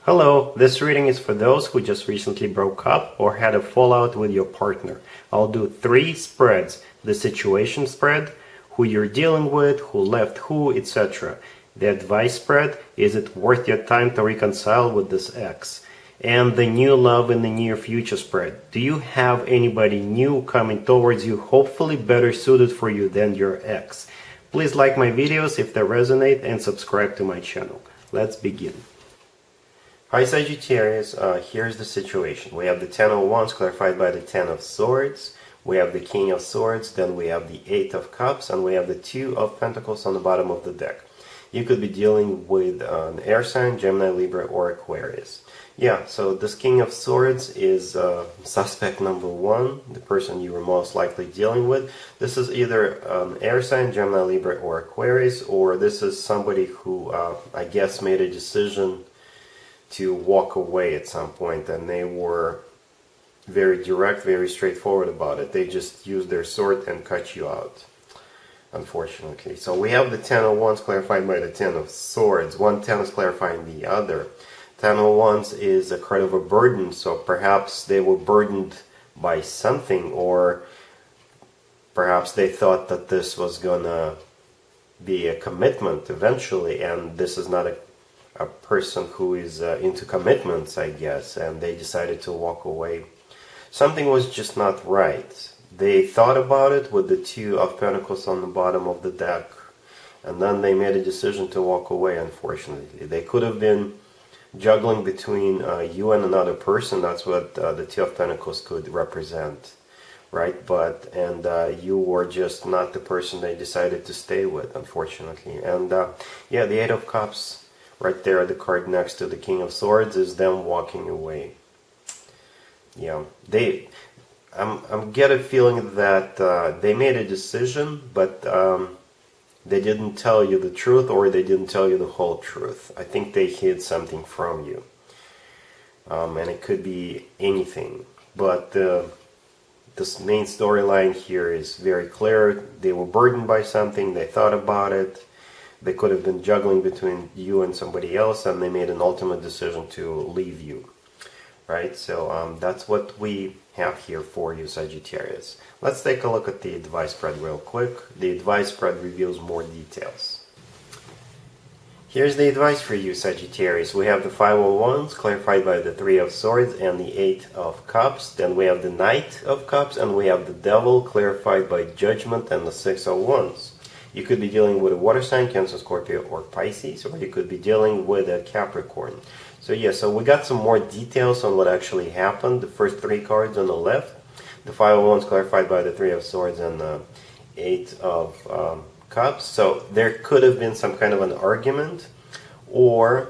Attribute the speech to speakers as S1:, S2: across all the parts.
S1: Hello, this reading is for those who just recently broke up or had a fallout with your partner. I'll do 3 spreads: the situation spread, who you're dealing with, who left who, etc. The advice spread, is it worth your time to reconcile with this ex? And the new love in the near future spread, do you have anybody new coming towards you, hopefully better suited for you than your ex? Please like my videos if they resonate and subscribe to my channel. Let's begin. Hi Sagittarius, here's the situation. We have the Ten of Wands clarified by the Ten of Swords. We have the King of Swords, then we have the Eight of Cups, and we have the Two of Pentacles on the bottom of the deck. You could be dealing with an air sign, Gemini, Libra, or Aquarius. Yeah, so this King of Swords is suspect number 1, the person you were most likely dealing with. This is either an air sign, Gemini, Libra, or Aquarius, or this is somebody who, I guess, made a decision to walk away at some point, and they were very direct, very straightforward about it. They just used their sword and cut you out, unfortunately. So we have the Ten of Wands clarified by the Ten of Swords. One ten is clarifying the other. Ten of Wands is a card of a burden, so perhaps they were burdened by something, or perhaps they thought that this was gonna be a commitment eventually, and this is not a person who is into commitments, I guess, and they decided to walk away. Something was just not right. They thought about it with the Two of Pentacles on the bottom of the deck, and then they made a decision to walk away, unfortunately. They could have been juggling between you and another person. That's what the Two of Pentacles could represent, right? And you were just not the person they decided to stay with, unfortunately. And yeah, the Eight of Cups right there, the card next to the King of Swords, is them walking away. Yeah, I'm get a feeling that they made a decision, but they didn't tell you the truth, or they didn't tell you the whole truth. I think they hid something from you, and it could be anything. But this main storyline here is very clear. They were burdened by something. They thought about it. They could have been juggling between you and somebody else, and they made an ultimate decision to leave you, right? So that's what we have here for you, Sagittarius. Let's take a look at the advice spread real quick. The advice spread reveals more details. Here's the advice for you, Sagittarius. We have the Five of Wands clarified by the Three of Swords and the Eight of Cups. Then we have the Knight of Cups, and we have the Devil clarified by Judgment and the Six of Wands. You could be dealing with a water sign, Cancer, Scorpio, or Pisces, or you could be dealing with a Capricorn. So yeah, so we got some more details on what actually happened. The first 3 cards on the left, the Five of Wands clarified by the Three of Swords and the Eight of Cups. So there could have been some kind of an argument, or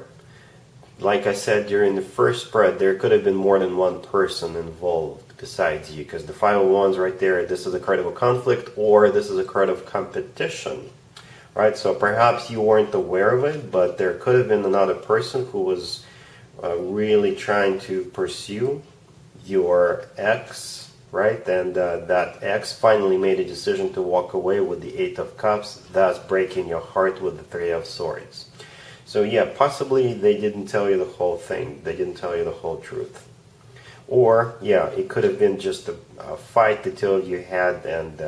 S1: like I said during the first spread, there could have been more than one person involved besides you, because the Five of Wands right there, this is a card of a conflict, or this is a card of competition, right? So perhaps you weren't aware of it, but there could have been another person who was really trying to pursue your ex, right? And that ex finally made a decision to walk away with the Eight of Cups, thus breaking your heart with the Three of Swords. So yeah, possibly they didn't tell you the whole thing. They didn't tell you the whole truth. Or, yeah, it could have been just a fight the two of you had, and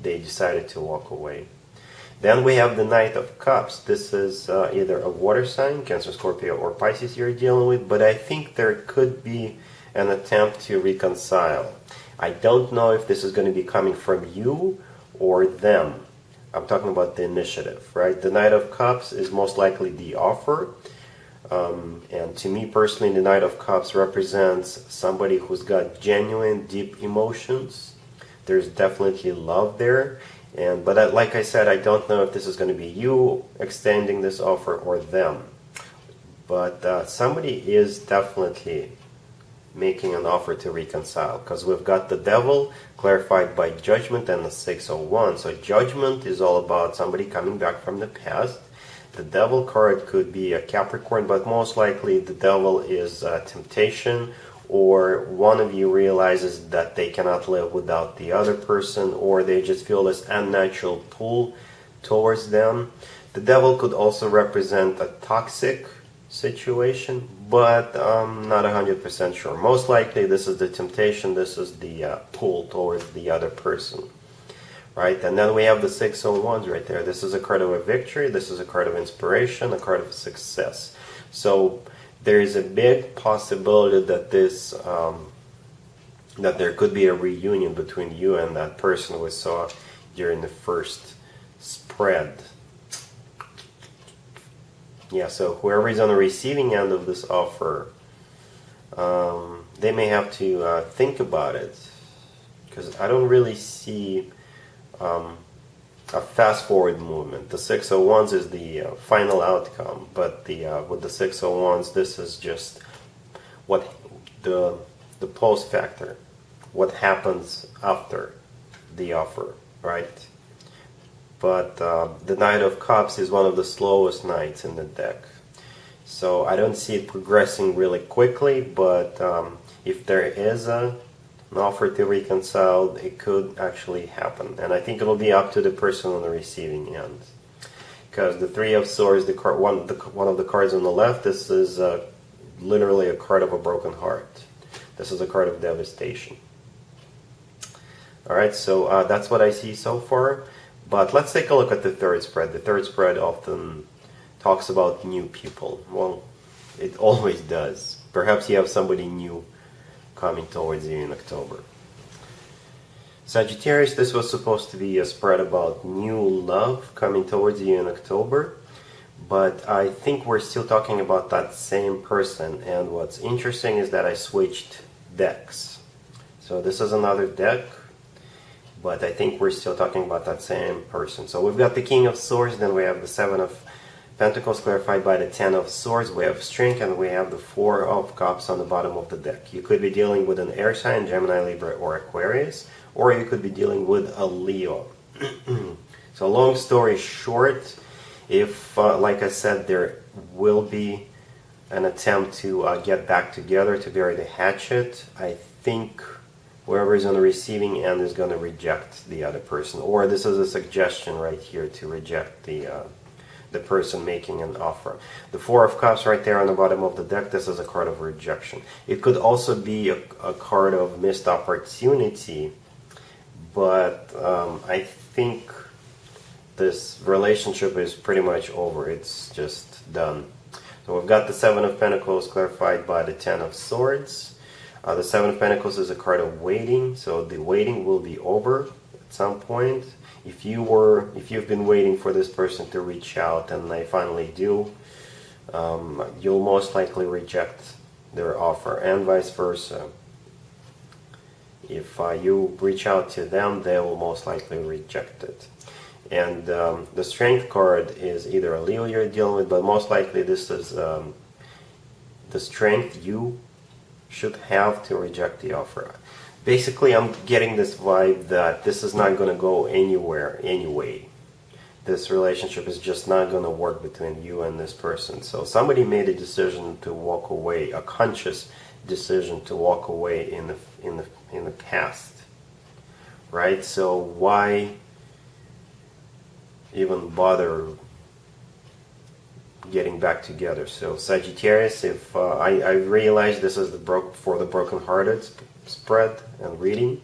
S1: they decided to walk away. Then we have the Knight of Cups. This is either a water sign, Cancer, Scorpio, or Pisces you're dealing with, but I think there could be an attempt to reconcile. I don't know if this is going to be coming from you or them. I'm talking about the initiative, right? The Knight of Cups is most likely the offer. And to me personally, the Knight of Cups represents somebody who's got genuine, deep emotions. There's definitely love there. But like I said, I don't know if this is going to be you extending this offer or them. But somebody is definitely making an offer to reconcile, because we've got the Devil clarified by Judgment and the Six of Wands. So Judgment is all about somebody coming back from the past. The Devil card could be a Capricorn, but most likely the Devil is temptation, or one of you realizes that they cannot live without the other person, or they just feel this unnatural pull towards them. The Devil could also represent a toxic situation, but I'm not 100% sure. Most likely this is the temptation, this is the pull towards the other person, right? And then we have the Six of Wands right there. This is a card of a victory, this is a card of inspiration, a card of success. So there is a big possibility that this that there could be a reunion between you and that person we saw during the first spread. Yeah, so whoever is on the receiving end of this offer, they may have to think about it, because I don't really see a fast-forward movement. The Six of Wands is the final outcome, but with the Six of Wands, this is just what the post factor, what happens after the offer, right? But the Knight of Cups is one of the slowest knights in the deck. So I don't see it progressing really quickly, but if there is an offer to reconcile, it could actually happen. And I think it'll be up to the person on the receiving end. Because the Three of Swords, one of the cards on the left, this is literally a card of a broken heart. This is a card of devastation. Alright, so that's what I see so far. But let's take a look at the third spread. The third spread often talks about new people. Well, it always does. Perhaps you have somebody new coming towards you in October. Sagittarius, this was supposed to be a spread about new love coming towards you in October. But I think we're still talking about that same person. And what's interesting is that I switched decks. So this is another deck. But I think we're still talking about that same person. So we've got the King of Swords, then we have the Seven of Pentacles clarified by the Ten of Swords, we have Strength, and we have the Four of Cups on the bottom of the deck. You could be dealing with an air sign, Gemini, Libra, or Aquarius, or you could be dealing with a Leo. So long story short, if, like I said, there will be an attempt to get back together, to bury the hatchet, I think whoever is on the receiving end is going to reject the other person. Or this is a suggestion right here to reject the person making an offer. The Four of Cups right there on the bottom of the deck, this is a card of rejection. It could also be a card of missed opportunity, but I think this relationship is pretty much over. It's just done. So we've got the Seven of Pentacles clarified by the Ten of Swords. The Seven of Pentacles is a card of waiting, so the waiting will be over at some point. If you've been waiting for this person to reach out and they finally do, you'll most likely reject their offer, and vice versa. If you reach out to them, they will most likely reject it. And the Strength card is either a Leo you're dealing with, but most likely this is the strength you should have to reject the offer. Basically, I'm getting this vibe that this is not going to go anywhere anyway. This relationship is just not going to work between you and this person. So somebody made a decision to walk away, a conscious decision to walk away in the past, right? So why even bother getting back together? So Sagittarius, if I realize this is for the Brokenhearted spread and reading,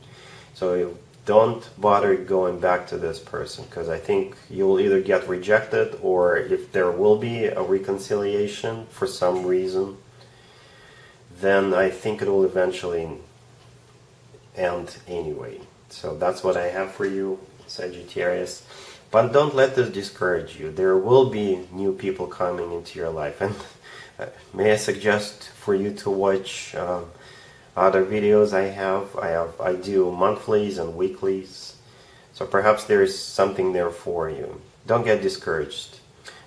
S1: so don't bother going back to this person, because I think you'll either get rejected, or if there will be a reconciliation for some reason, then I think it will eventually end anyway. So that's what I have for you, Sagittarius. But don't let this discourage you. There will be new people coming into your life. And may I suggest for you to watch other videos I do monthlies and weeklies. So perhaps there is something there for you. Don't get discouraged.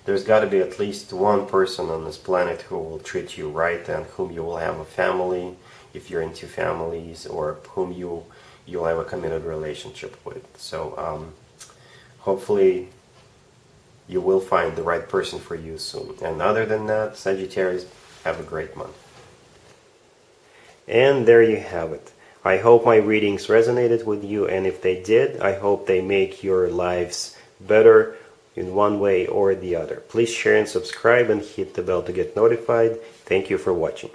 S1: There's got to be at least one person on this planet who will treat you right, and whom you will have a family, if you're into families, or whom you'll have a committed relationship with. So hopefully you will find the right person for you soon. And other than that, Sagittarius, have a great month. And there you have it. I hope my readings resonated with you, and if they did, I hope they make your lives better in one way or the other. Please share and subscribe and hit the bell to get notified. Thank you for watching.